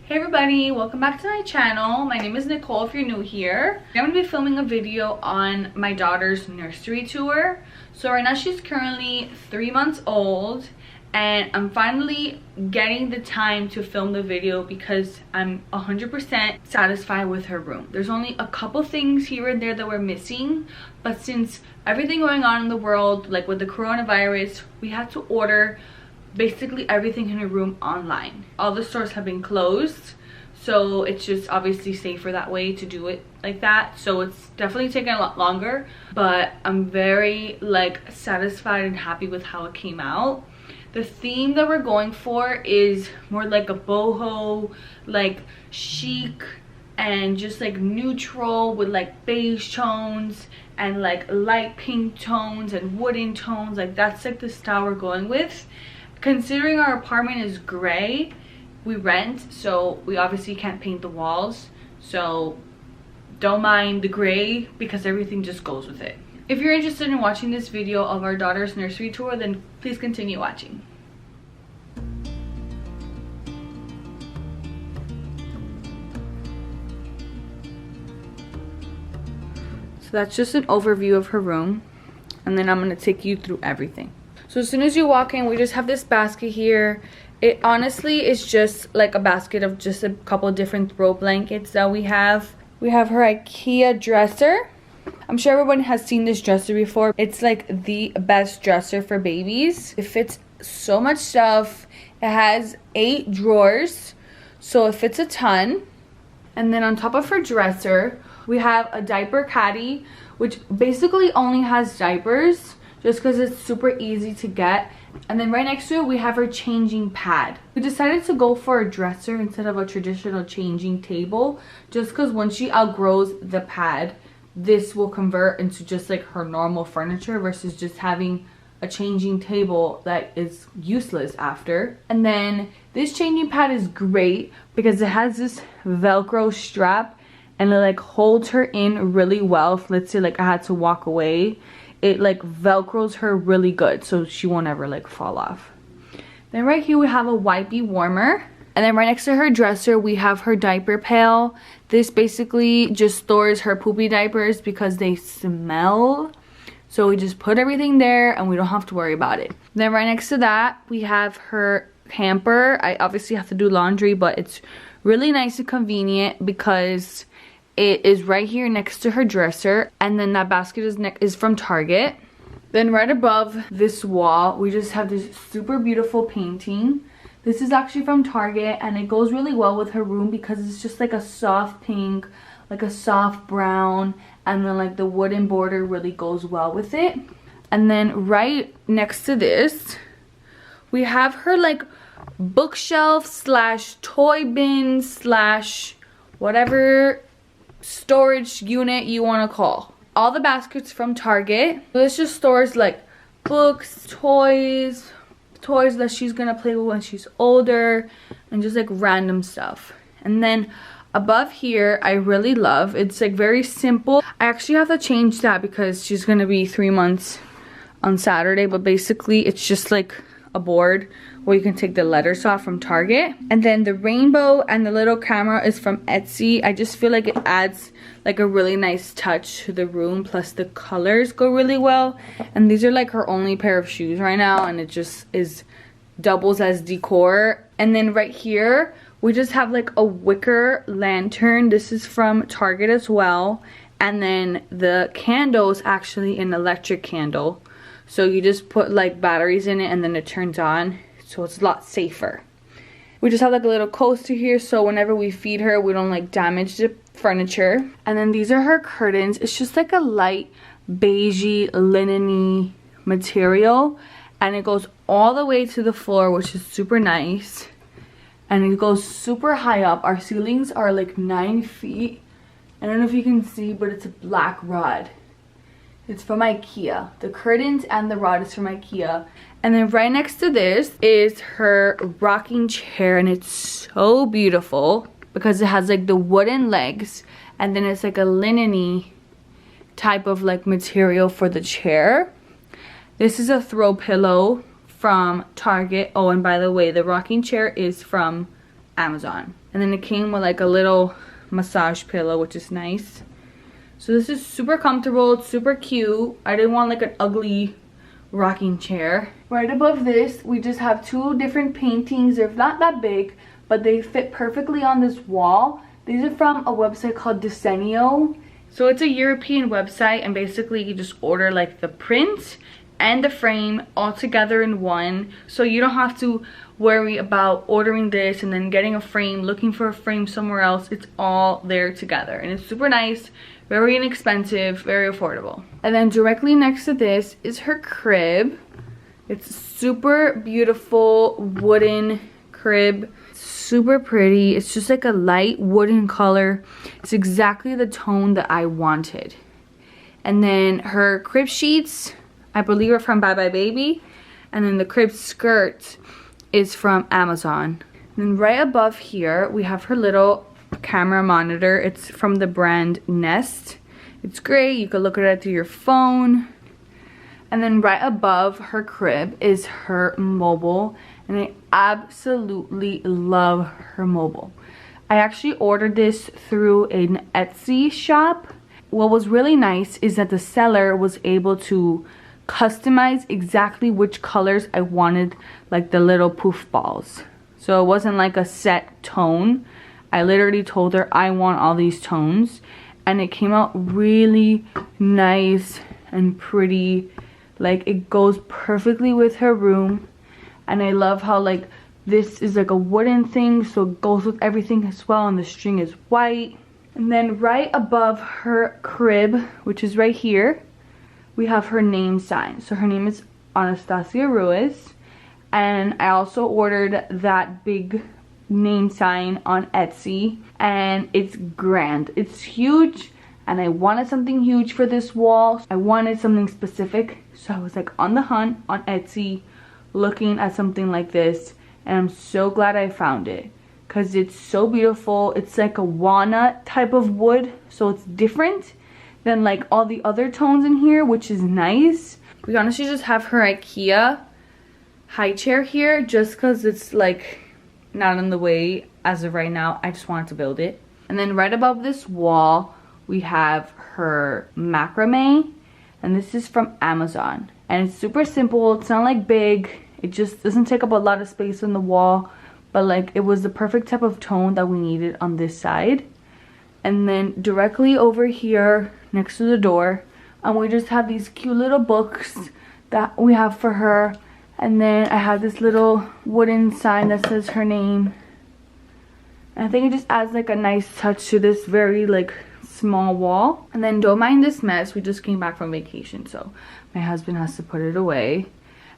Hey everybody, welcome back to my channel. My name is Nicole if you're new here. I'm going to be filming a video on my daughter's nursery tour. So right now she's currently 3 months old and I'm finally getting the time to film the video because I'm 100% satisfied with her room. There's only a couple things here and there that we're missing, but since everything going on in the world, like with the coronavirus, we had to order basically everything in her room online. All the stores have been closed, so it's just obviously safer that way to do it like that. So it's definitely taken a lot longer, but I'm very satisfied and happy with how it came out. The theme that we're going for is more like a boho, like chic and just like neutral with like beige tones and like light pink tones and wooden tones. Like that's like the style we're going with. Considering our apartment is gray, we rent, so we obviously can't paint the walls, so don't mind the gray because everything just goes with it. If you're interested in watching this video of our daughter's nursery tour, then please continue watching. So that's just an overview of her room, and then I'm going to take you through everything. So as soon as you walk in, we just have this basket here. It honestly is just like a basket of just a couple different throw blankets that we have. We have her IKEA dresser. I'm sure everyone has seen this dresser before. It's like the best dresser for babies. It fits so much stuff. It has 8 drawers, so it fits a ton. And then on top of her dresser, we have a diaper caddy, which basically only has diapers, just because it's super easy to get. And then right next to it, we have our changing pad. We decided to go for a dresser instead of a traditional changing table, just because once she outgrows the pad, this will convert into just like her normal furniture versus just having a changing table that is useless after. And then this changing pad is great because it has this Velcro strap and it like holds her in really well. If, let's say like I had to walk away, it like velcros her really good so she won't ever like fall off. Then right here we have a wipey warmer, and then right next to her dresser we have her diaper pail. This basically just stores her poopy diapers because they smell, so we just put everything there and we don't have to worry about it. Then right next to that we have her hamper. I obviously have to do laundry, but it's really nice and convenient because it is right here next to her dresser, and then that basket is from Target. Then right above this wall, we just have this super beautiful painting. This is actually from Target, and it goes really well with her room because it's just like a soft pink, like a soft brown, and then like the wooden border really goes well with it. And then right next to this, we have her like bookshelf slash toy bin slash whatever storage unit you want to call. All the baskets from Target. This just stores like books, toys that she's gonna play with when she's older, and just like random stuff. And then above here, I really love, it's like very simple. I actually have to change that because she's gonna be 3 months on Saturday, but basically it's just like a board where you can take the letters off from Target. And then the rainbow and the little camera is from Etsy. I just feel like it adds like a really nice touch to the room, plus the colors go really well. And these are like her only pair of shoes right now, and it just doubles as decor. And then right here we just have like a wicker lantern. This is from Target as well. And then the candle is actually an electric candle, so you just put like batteries in it and then it turns on, so it's a lot safer. We just have like a little coaster here, so whenever we feed her, we don't like damage the furniture. And then these are her curtains. It's just like a light beigey linen-y material, and it goes all the way to the floor, which is super nice. And it goes super high up. Our ceilings are like 9 feet. I don't know if you can see, but it's a black rod. It's from IKEA. The curtains and the rod is from IKEA. And then right next to this is her rocking chair, and it's so beautiful because it has like the wooden legs, and then it's like a linen-y type of like material for the chair. This is a throw pillow from Target. Oh, and by the way, the rocking chair is from Amazon. And then it came with like a little massage pillow, which is nice. So this is super comfortable. It's super cute. I didn't want like an ugly rocking chair. Right above this, we just have two different paintings. They're not that big, but they fit perfectly on this wall. These are from a website called Desenio. So it's a European website, and basically you just order like the print and the frame all together in one, so you don't have to worry about ordering this and then getting a frame, looking for a frame somewhere else. It's all there together, and it's super nice, very inexpensive, very affordable. And then directly next to this is her crib. It's super beautiful wooden crib, super pretty. It's just like a light wooden color. It's exactly the tone that I wanted. And then her crib sheets, I believe, are from Bye Bye Baby. And then the crib skirt is from Amazon. And then right above here, we have her little camera monitor. It's from the brand Nest. It's great. You can look at it through your phone. And then right above her crib is her mobile. And I absolutely love her mobile. I actually ordered this through an Etsy shop. What was really nice is that the seller was able to customize exactly which colors I wanted, like the little poof balls. So it wasn't like a set tone. I literally told her I want all these tones, and it came out really nice and pretty. Like, it goes perfectly with her room. And I love how like this is like a wooden thing, so it goes with everything as well, and the string is white. And then right above her crib, which is right here, we have her name sign. So her name is Anastasia Ruiz, and I also ordered that big name sign on Etsy, and it's grand. It's huge, and I wanted something huge for this wall. I wanted something specific, so I was like on the hunt on Etsy looking at something like this, and I'm so glad I found it because it's so beautiful. It's like a walnut type of wood, so it's different than like all the other tones in here, which is nice. We honestly just have her IKEA high chair here just because it's like not in the way as of right now. I just wanted to build it. And then right above this wall we have her macrame, and this is from Amazon, and it's super simple. It's not like big, it just doesn't take up a lot of space on the wall, but like it was the perfect type of tone that we needed on this side. And then directly over here next to the door, and we just have these cute little books that we have for her. And then I have this little wooden sign that says her name. And I think it just adds like a nice touch to this very like small wall. And then don't mind this mess, we just came back from vacation, so my husband has to put it away.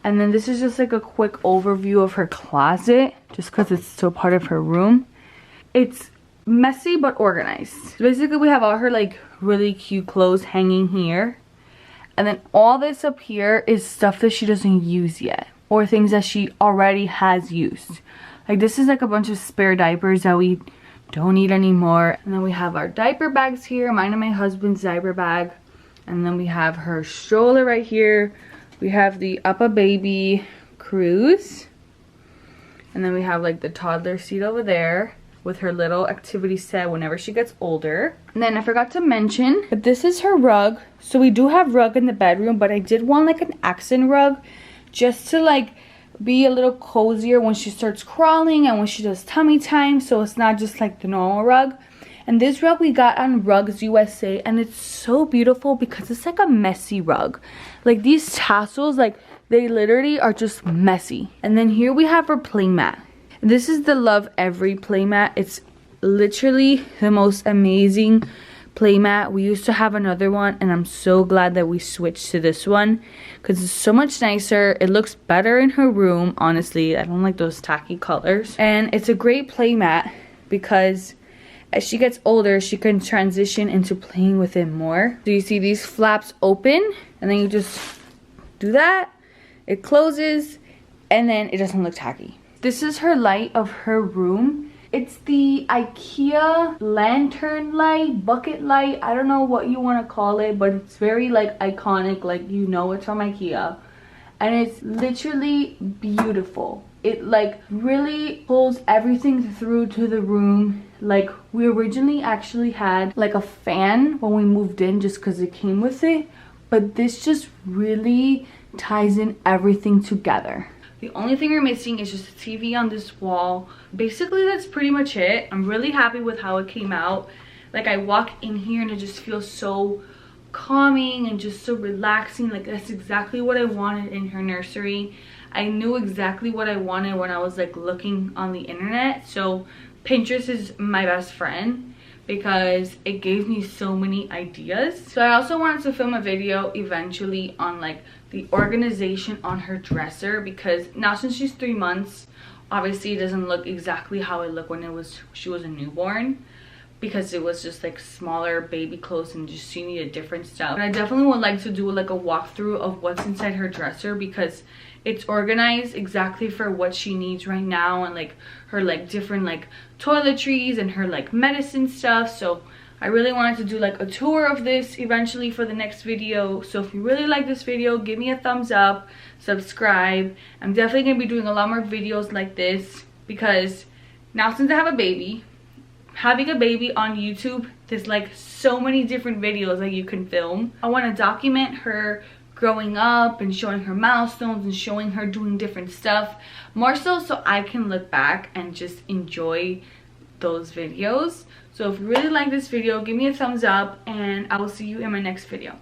And then this is just like a quick overview of her closet, just because it's still part of her room. It's messy but organized. So basically we have all her like really cute clothes hanging here, and then all this up here is stuff that she doesn't use yet, or things that she already has used. Like this is like a bunch of spare diapers that we don't need anymore. And then we have our diaper bags here, mine and my husband's diaper bag. And then we have her stroller right here. We have the Uppa Baby cruise, and then we have like the toddler seat over there with her little activity set whenever she gets older. And then I forgot to mention, but this is her rug. So we do have rug in the bedroom, but I did want like an accent rug just to like be a little cozier when she starts crawling and when she does tummy time, so it's not just like the normal rug. And this rug we got on Rugs USA, and it's so beautiful because it's like a messy rug. Like these tassels, like they literally are just messy. And then here we have her playmat. This is the Love Every playmat. It's literally the most amazing playmat. We used to have another one, and I'm so glad that we switched to this one because it's so much nicer. It looks better in her room, honestly. I don't like those tacky colors. And it's a great playmat because as she gets older, she can transition into playing with it more. So you see these flaps open, and then you just do that. It closes, and then it doesn't look tacky. This is her light of her room. It's the IKEA lantern light, bucket light. I don't know what you want to call it, but it's very like iconic, like you know it's from IKEA. And it's literally beautiful. it like really pulls everything through to the room. Like we originally actually had like a fan when we moved in just because it came with it, but this just really ties in everything together. The only thing we're missing is just a TV on this wall. Basically that's pretty much it. I'm really happy with how it came out. Like I walk in here and it just feels so calming and just so relaxing. Like that's exactly what I wanted in her nursery. I knew exactly what I wanted when I was like looking on the internet. So Pinterest is my best friend because it gave me so many ideas. So I also wanted to film a video eventually on like the organization on her dresser, because now since she's 3 months, obviously it doesn't look exactly how it looked when she was a newborn, because it was just like smaller baby clothes and just she needed different stuff. And I definitely would like to do like a walkthrough of what's inside her dresser, because it's organized exactly for what she needs right now, and like her like different like toiletries and her like medicine stuff. So I really wanted to do like a tour of this eventually for the next video. So if you really like this video, give me a thumbs up, subscribe. I'm definitely gonna be doing a lot more videos like this, because now since I have a baby, having a baby on YouTube, there's like so many different videos that you can film. I want to document her growing up and showing her milestones and showing her doing different stuff, more so I can look back and just enjoy those videos. So if you really like this video, give me a thumbs up and I will see you in my next video.